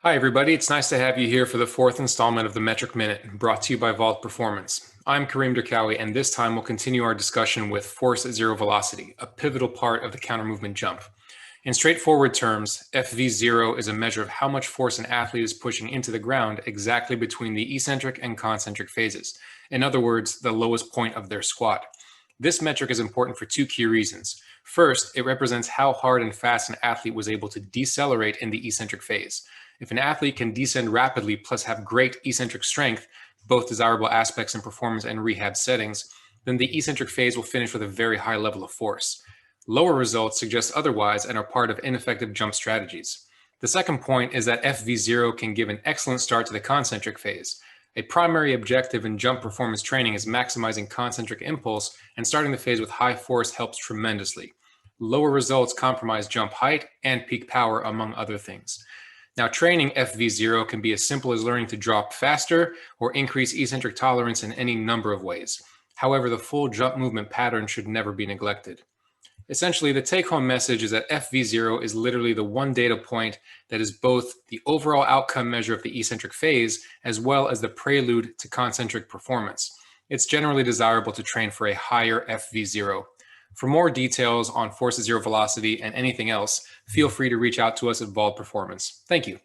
Hi, everybody. It's nice to have you here for the fourth installment of the Metric Minute, brought to you by Vault Performance. I'm Kareem Derkawi, and this time we'll continue our discussion with force at zero velocity, a pivotal part of the counter movement jump. In straightforward terms, FV0 is a measure of how much force an athlete is pushing into the ground exactly between the eccentric and concentric phases. In other words, the lowest point of their squat. This metric is important for two key reasons. First, it represents how hard and fast an athlete was able to decelerate in the eccentric phase. If an athlete can descend rapidly plus have great eccentric strength, both desirable aspects in performance and rehab settings, then the eccentric phase will finish with a very high level of force. Lower results suggest otherwise and are part of ineffective jump strategies. The second point is that FV0 can give an excellent start to the concentric phase. A primary objective in jump performance training is maximizing concentric impulse, and starting the phase with high force helps tremendously. Lower results compromise jump height and peak power, among other things. Now, training FV0 can be as simple as learning to drop faster or increase eccentric tolerance in any number of ways. However, the full jump movement pattern should never be neglected. Essentially, the take-home message is that FV0 is literally the one data point that is both the overall outcome measure of the eccentric phase as well as the prelude to concentric performance. It's generally desirable to train for a higher FV0. For more details on force at zero velocity and anything else, feel free to reach out to us at Vault Performance. Thank you.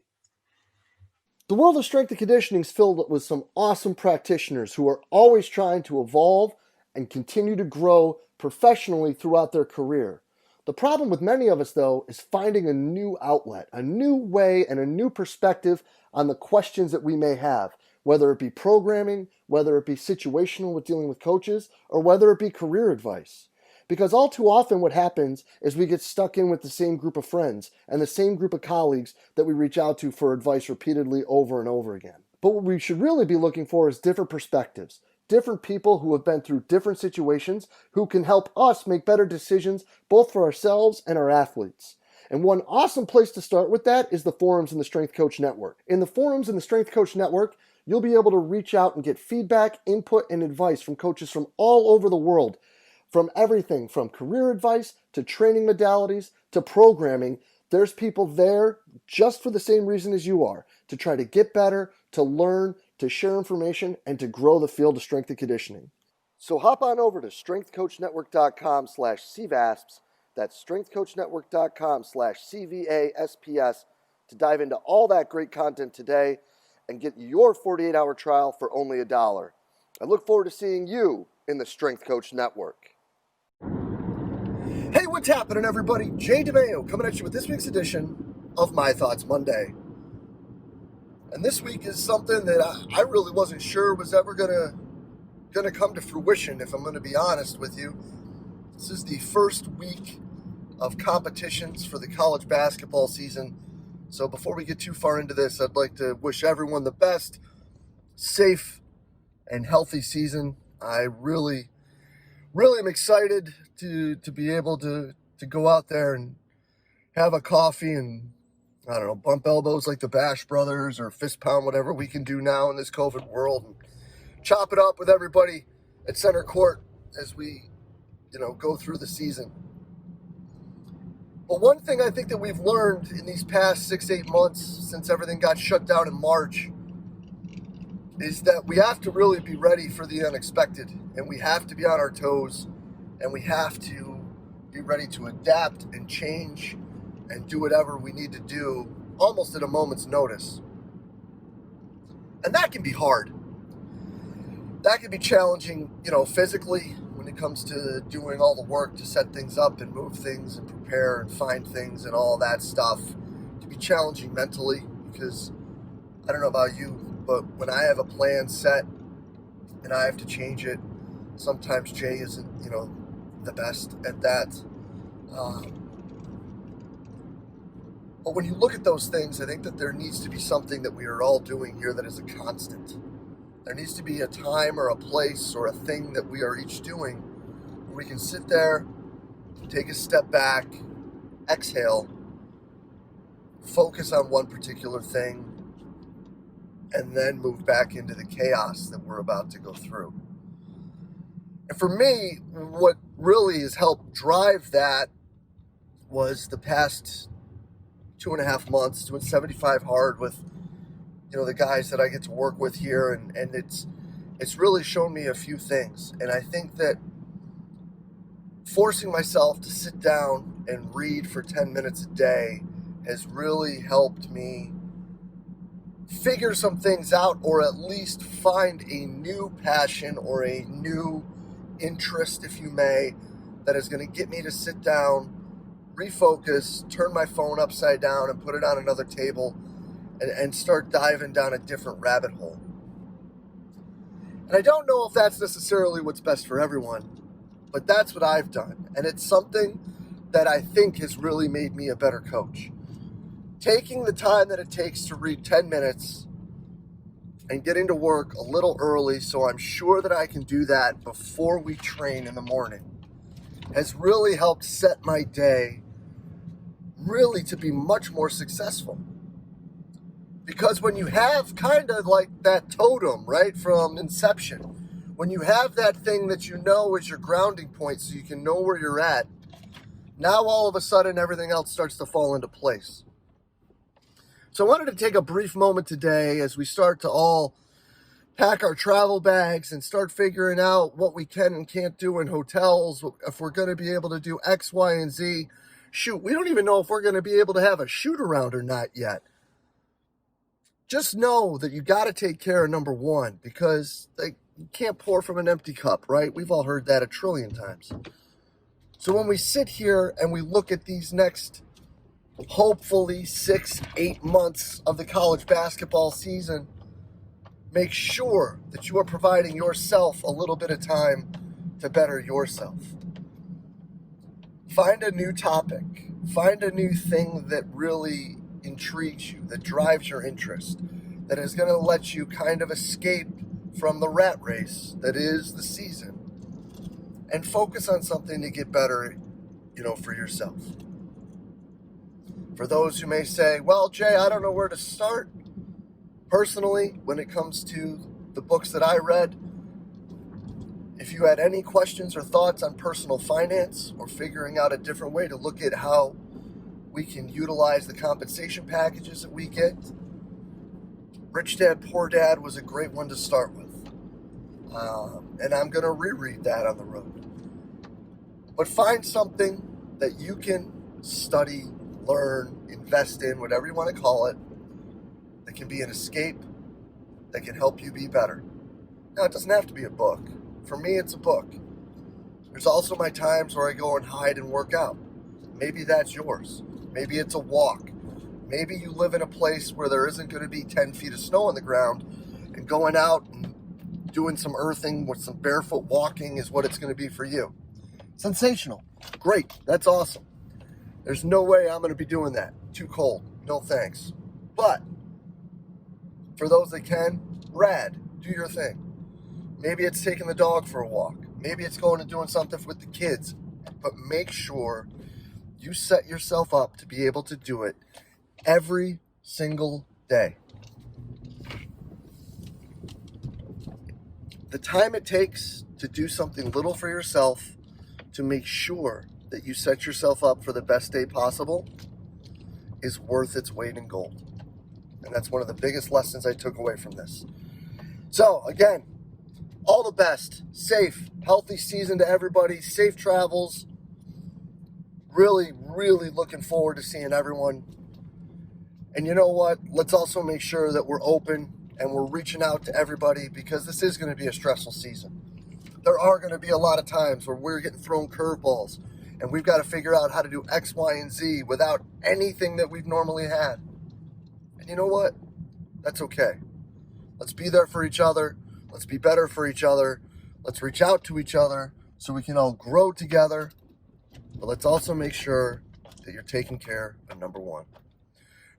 The world of strength and conditioning is filled with some awesome practitioners who are always trying to evolve and continue to grow professionally throughout their career. The problem with many of us, though, is finding a new outlet, a new way, and a new perspective on the questions that we may have, whether it be programming, whether it be situational with dealing with coaches, or whether it be career advice. Because all too often what happens is we get stuck in with the same group of friends and the same group of colleagues that we reach out to for advice repeatedly over and over again. But what we should really be looking for is different perspectives, different people who have been through different situations who can help us make better decisions both for ourselves and our athletes. And one awesome place to start with that is the forums in the Strength Coach Network. In the forums in the Strength Coach Network, you'll be able to reach out and get feedback, input, and advice from coaches from all over the world. From everything from career advice to training modalities to programming, there's people there just for the same reason as you are, to try to get better, to learn, to share information, and to grow the field of strength and conditioning. So hop on over to strengthcoachnetwork.com/CVASPS, that's strengthcoachnetwork.com/CVASPS, to dive into all that great content today and get your 48-hour trial for only $1. I look forward to seeing you in the Strength Coach Network. Hey, what's happening, everybody? DeMayo coming at you with this week's edition of My Thoughts Monday. And this week is something that I really wasn't sure was ever gonna come to fruition, if I'm going to be honest with you. This is the first week of competitions for the college basketball season. So before we get too far into this, I'd like to wish everyone the best, safe, and healthy season. I really am excited to be able to go out there and have a coffee and, I don't know, bump elbows like the Bash Brothers or fist pound, whatever we can do now in this COVID world, and chop it up with everybody at center court as we, go through the season. But one thing I think that we've learned in these past 6-8 months since everything got shut down in March is that we have to really be ready for the unexpected, and we have to be on our toes, and we have to be ready to adapt and change and do whatever we need to do almost at a moment's notice. And that can be hard. That can be challenging, physically when it comes to doing all the work to set things up and move things and prepare and find things and all that stuff. It can be challenging mentally because I don't know about you, but when I have a plan set and I have to change it, sometimes Jay isn't, the best at that. But when you look at those things, I think that there needs to be something that we are all doing here that is a constant. There needs to be a time or a place or a thing that we are each doing where we can sit there, take a step back, exhale, focus on one particular thing, and then move back into the chaos that we're about to go through. And for me, what really has helped drive that was the past 2.5 months doing 75 hard with, the guys that I get to work with here. And it's really shown me a few things. And I think that forcing myself to sit down and read for 10 minutes a day has really helped me figure some things out, or at least find a new passion or a new interest, if you may, that is going to get me to sit down, refocus, turn my phone upside down and put it on another table and start diving down a different rabbit hole. And I don't know if that's necessarily what's best for everyone, but that's what I've done. And it's something that I think has really made me a better coach. Taking the time that it takes to read 10 minutes and getting to work a little early so I'm sure that I can do that before we train in the morning has really helped set my day really to be much more successful. Because when you have kind of like that totem, right, from Inception, when you have that thing that you know is your grounding point so you can know where you're at, now all of a sudden everything else starts to fall into place. So I wanted to take a brief moment today as we start to all pack our travel bags and start figuring out what we can and can't do in hotels, if we're going to be able to do X, Y, and Z. Shoot, we don't even know if we're going to be able to have a shoot around or not yet. Just know that you got to take care of number one, because you can't pour from an empty cup, right? We've all heard that a trillion times. So when we sit here and we look at these next, hopefully 6-8 months of the college basketball season, make sure that you are providing yourself a little bit of time to better yourself. Find a new topic. Find a new thing that really intrigues you, that drives your interest, that is going to let you kind of escape from the rat race that is the season, and focus on something to get better, for yourself. For those who may say, well, Jay, I don't know where to start. Personally, when it comes to the books that I read, if you had any questions or thoughts on personal finance or figuring out a different way to look at how we can utilize the compensation packages that we get, Rich Dad, Poor Dad was a great one to start with. And I'm going to reread that on the road. But find something that you can study, learn, invest in, whatever you want to call it, that can be an escape, that can help you be better. Now, it doesn't have to be a book. For me, it's a book. There's also my times where I go and hide and work out. Maybe that's yours. Maybe it's a walk. Maybe you live in a place where there isn't going to be 10 feet of snow on the ground, and going out and doing some earthing with some barefoot walking is what it's going to be for you. Sensational. Great. That's awesome. There's no way I'm going to be doing that. Too cold. No thanks. But for those that can, rad. Do your thing. Maybe it's taking the dog for a walk. Maybe it's going and doing something with the kids. But make sure you set yourself up to be able to do it every single day. The time it takes to do something little for yourself to make sure that you set yourself up for the best day possible is worth its weight in gold. And that's one of the biggest lessons I took away from this. So, again, all the best. Safe, healthy season to everybody. Safe travels. Really, really looking forward to seeing everyone. And you know what? Let's also make sure that we're open and we're reaching out to everybody, because this is going to be a stressful season. There are going to be a lot of times where we're getting thrown curveballs and we've got to figure out how to do X, Y, and Z without anything that we've normally had. And you know what? That's okay. Let's be there for each other. Let's be better for each other. Let's reach out to each other so we can all grow together. But let's also make sure that you're taking care of number one.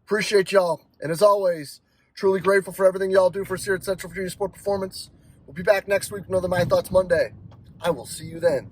Appreciate y'all. And as always, truly grateful for everything y'all do for us here at Central Virginia Sport Performance. We'll be back next week with another My Thoughts Monday. I will see you then.